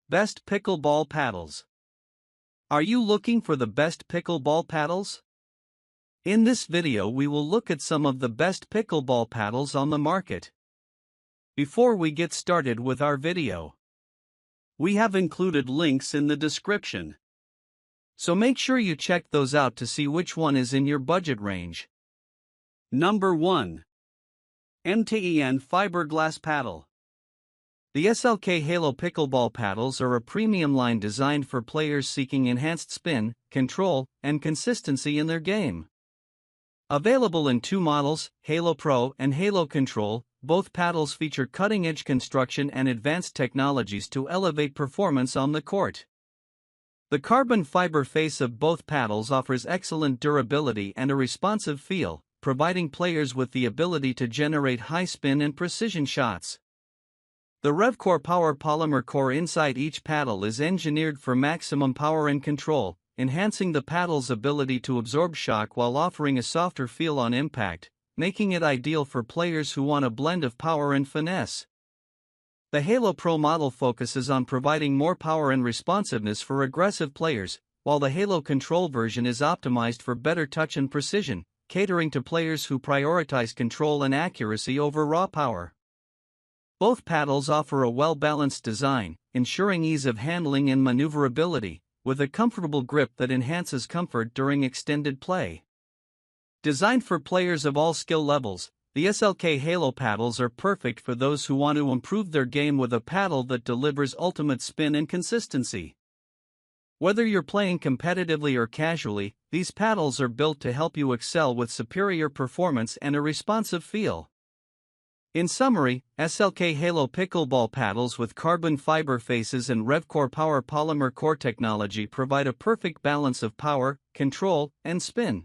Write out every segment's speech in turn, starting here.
Best Pickleball Paddles. Are you looking for the best pickleball paddles? In this video we will look at some of the best pickleball paddles on the market. Before we get started with our video, we have included links in the description. So make sure you check those out to see which one is in your budget range. Number 1. MTEN Fiberglass Paddle. The SLK Halo pickleball paddles are a premium line designed for players seeking enhanced spin, control, and consistency in their game. Available in two models, Halo Pro and Halo Control, both paddles feature cutting-edge construction and advanced technologies to elevate performance on the court. The carbon fiber face of both paddles offers excellent durability and a responsive feel, providing players with the ability to generate high spin and precision shots. The RevCore Power polymer core inside each paddle is engineered for maximum power and control, enhancing the paddle's ability to absorb shock while offering a softer feel on impact, making it ideal for players who want a blend of power and finesse. The Halo Pro model focuses on providing more power and responsiveness for aggressive players, while the Halo Control version is optimized for better touch and precision, catering to players who prioritize control and accuracy over raw power. Both paddles offer a well-balanced design, ensuring ease of handling and maneuverability, with a comfortable grip that enhances comfort during extended play. Designed for players of all skill levels, the SLK Halo paddles are perfect for those who want to improve their game with a paddle that delivers ultimate spin and consistency. Whether you're playing competitively or casually, these paddles are built to help you excel with superior performance and a responsive feel. In summary, SLK Halo pickleball paddles with carbon fiber faces and RevCore Power polymer core technology provide a perfect balance of power, control, and spin.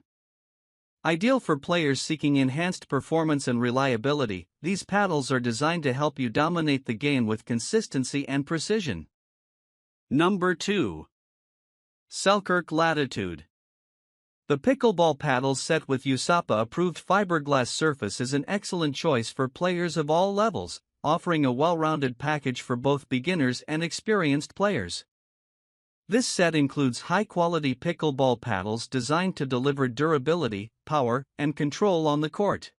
Ideal for players seeking enhanced performance and reliability, these paddles are designed to help you dominate the game with consistency and precision. Number 2. Selkirk Latitude. The pickleball paddles set with USAPA-approved fiberglass surface is an excellent choice for players of all levels, offering a well-rounded package for both beginners and experienced players. This set includes high-quality pickleball paddles designed to deliver durability, power, and control on the court.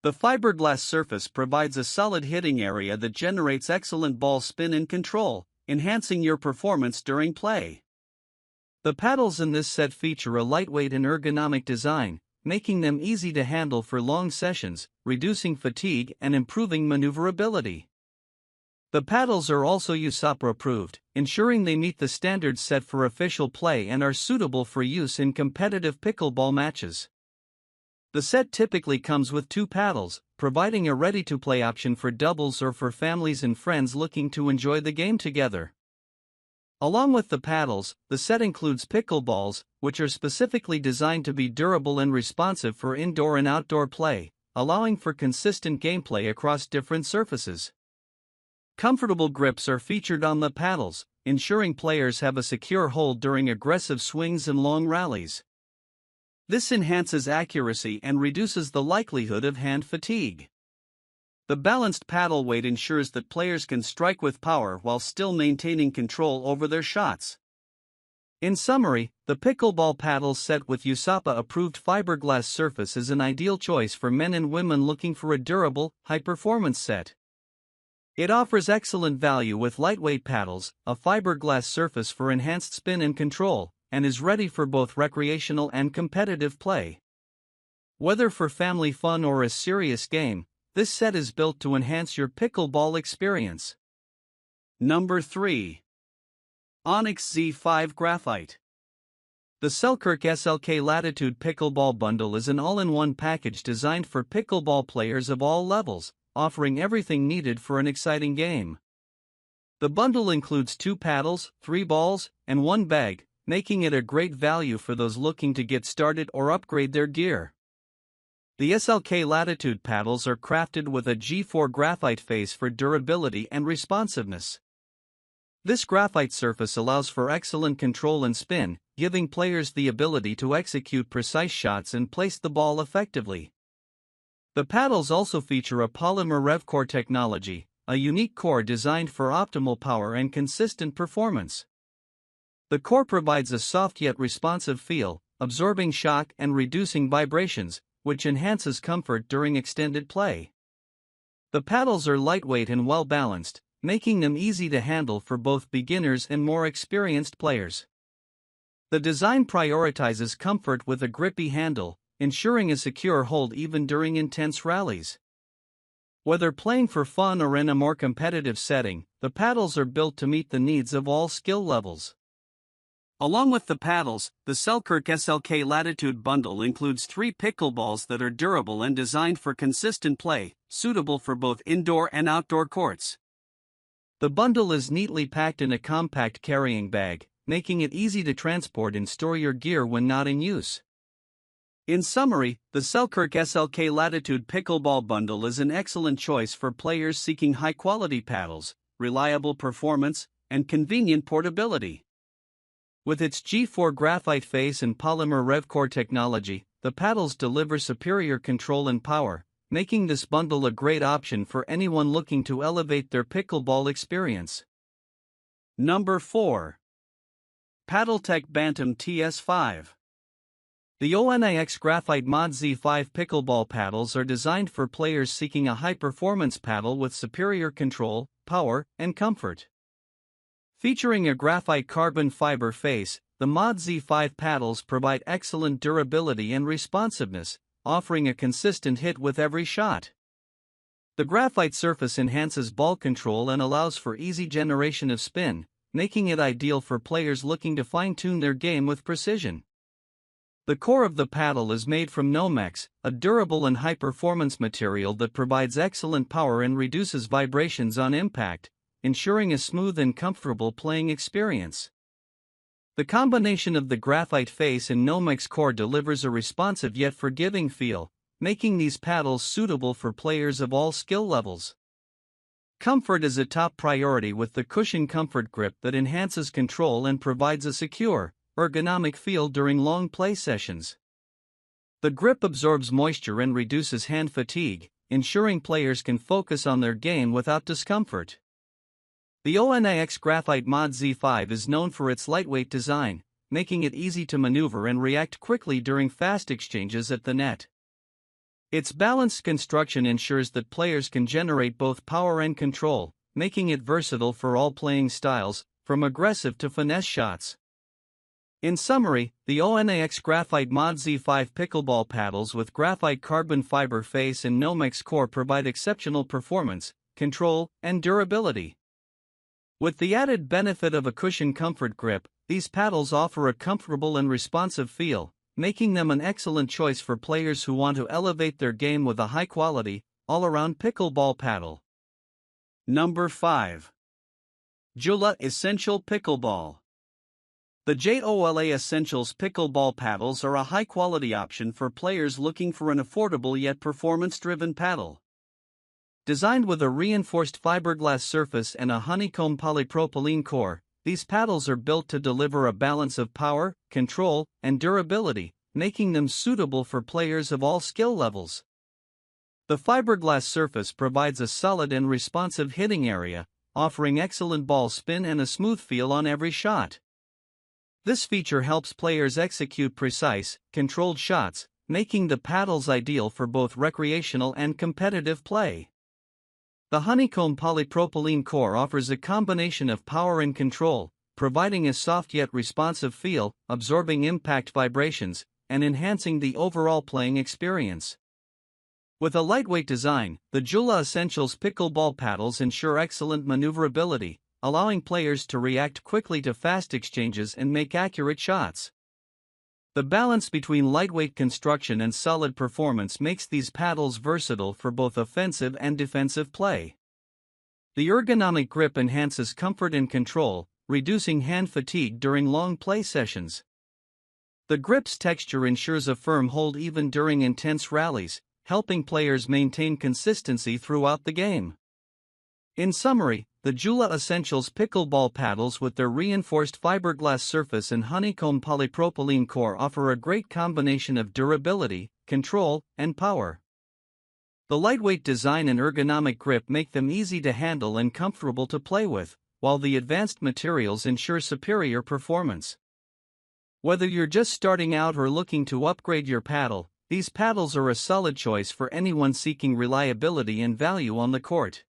The fiberglass surface provides a solid hitting area that generates excellent ball spin and control, enhancing your performance during play. The paddles in this set feature a lightweight and ergonomic design, making them easy to handle for long sessions, reducing fatigue and improving maneuverability. The paddles are also USAPA approved, ensuring they meet the standards set for official play and are suitable for use in competitive pickleball matches. The set typically comes with two paddles, providing a ready-to-play option for doubles or for families and friends looking to enjoy the game together. Along with the paddles, the set includes pickleballs, which are specifically designed to be durable and responsive for indoor and outdoor play, allowing for consistent gameplay across different surfaces. Comfortable grips are featured on the paddles, ensuring players have a secure hold during aggressive swings and long rallies. This enhances accuracy and reduces the likelihood of hand fatigue. The balanced paddle weight ensures that players can strike with power while still maintaining control over their shots. In summary, the pickleball paddles set with USAPA-approved fiberglass surface is an ideal choice for men and women looking for a durable, high-performance set. It offers excellent value with lightweight paddles, a fiberglass surface for enhanced spin and control, and is ready for both recreational and competitive play. Whether for family fun or a serious game, this set is built to enhance your pickleball experience. Number 3. Onix Z5 Graphite. The Selkirk SLK Latitude Pickleball Bundle is an all-in-one package designed for pickleball players of all levels, offering everything needed for an exciting game. The bundle includes 2 paddles, 3 balls, and 1 bag, making it a great value for those looking to get started or upgrade their gear. The SLK Latitude paddles are crafted with a G4 graphite face for durability and responsiveness. This graphite surface allows for excellent control and spin, giving players the ability to execute precise shots and place the ball effectively. The paddles also feature a polymer RevCore technology, a unique core designed for optimal power and consistent performance. The core provides a soft yet responsive feel, absorbing shock and reducing vibrations, which enhances comfort during extended play. The paddles are lightweight and well-balanced, making them easy to handle for both beginners and more experienced players. The design prioritizes comfort with a grippy handle, ensuring a secure hold even during intense rallies. Whether playing for fun or in a more competitive setting, the paddles are built to meet the needs of all skill levels. Along with the paddles, the Selkirk SLK Latitude bundle includes 3 pickleballs that are durable and designed for consistent play, suitable for both indoor and outdoor courts. The bundle is neatly packed in a compact carrying bag, making it easy to transport and store your gear when not in use. In summary, the Selkirk SLK Latitude Pickleball Bundle is an excellent choice for players seeking high-quality paddles, reliable performance, and convenient portability. With its G4 graphite face and polymer RevCore technology, the paddles deliver superior control and power, making this bundle a great option for anyone looking to elevate their pickleball experience. Number 4. Paddletek Bantam TS5. The Onix Graphite Mod Z5 Pickleball paddles are designed for players seeking a high-performance paddle with superior control, power, and comfort. Featuring a graphite carbon fiber face, the Mod Z5 paddles provide excellent durability and responsiveness, offering a consistent hit with every shot. The graphite surface enhances ball control and allows for easy generation of spin, making it ideal for players looking to fine-tune their game with precision. The core of the paddle is made from Nomex, a durable and high-performance material that provides excellent power and reduces vibrations on impact, ensuring a smooth and comfortable playing experience. The combination of the graphite face and Nomex core delivers a responsive yet forgiving feel, making these paddles suitable for players of all skill levels. Comfort is a top priority with the cushion comfort grip that enhances control and provides a secure, ergonomic feel during long play sessions. The grip absorbs moisture and reduces hand fatigue, ensuring players can focus on their game without discomfort. The Onix Graphite Mod Z5 is known for its lightweight design, making it easy to maneuver and react quickly during fast exchanges at the net. Its balanced construction ensures that players can generate both power and control, making it versatile for all playing styles, from aggressive to finesse shots. In summary, the Onix Graphite Mod Z5 Pickleball paddles with graphite carbon fiber face and Nomex core provide exceptional performance, control, and durability. With the added benefit of a cushion comfort grip, these paddles offer a comfortable and responsive feel, making them an excellent choice for players who want to elevate their game with a high-quality, all-around pickleball paddle. Number 5. Joola Essential Pickleball. The Joola Essentials Pickleball paddles are a high-quality option for players looking for an affordable yet performance-driven paddle. Designed with a reinforced fiberglass surface and a honeycomb polypropylene core, these paddles are built to deliver a balance of power, control, and durability, making them suitable for players of all skill levels. The fiberglass surface provides a solid and responsive hitting area, offering excellent ball spin and a smooth feel on every shot. This feature helps players execute precise, controlled shots, making the paddles ideal for both recreational and competitive play. The honeycomb polypropylene core offers a combination of power and control, providing a soft yet responsive feel, absorbing impact vibrations, and enhancing the overall playing experience. With a lightweight design, the Joola Essentials Pickleball paddles ensure excellent maneuverability, allowing players to react quickly to fast exchanges and make accurate shots. The balance between lightweight construction and solid performance makes these paddles versatile for both offensive and defensive play. The ergonomic grip enhances comfort and control, reducing hand fatigue during long play sessions. The grip's texture ensures a firm hold even during intense rallies, helping players maintain consistency throughout the game. In summary, the Joola Essentials Pickleball paddles with their reinforced fiberglass surface and honeycomb polypropylene core offer a great combination of durability, control, and power. The lightweight design and ergonomic grip make them easy to handle and comfortable to play with, while the advanced materials ensure superior performance. Whether you're just starting out or looking to upgrade your paddle, these paddles are a solid choice for anyone seeking reliability and value on the court.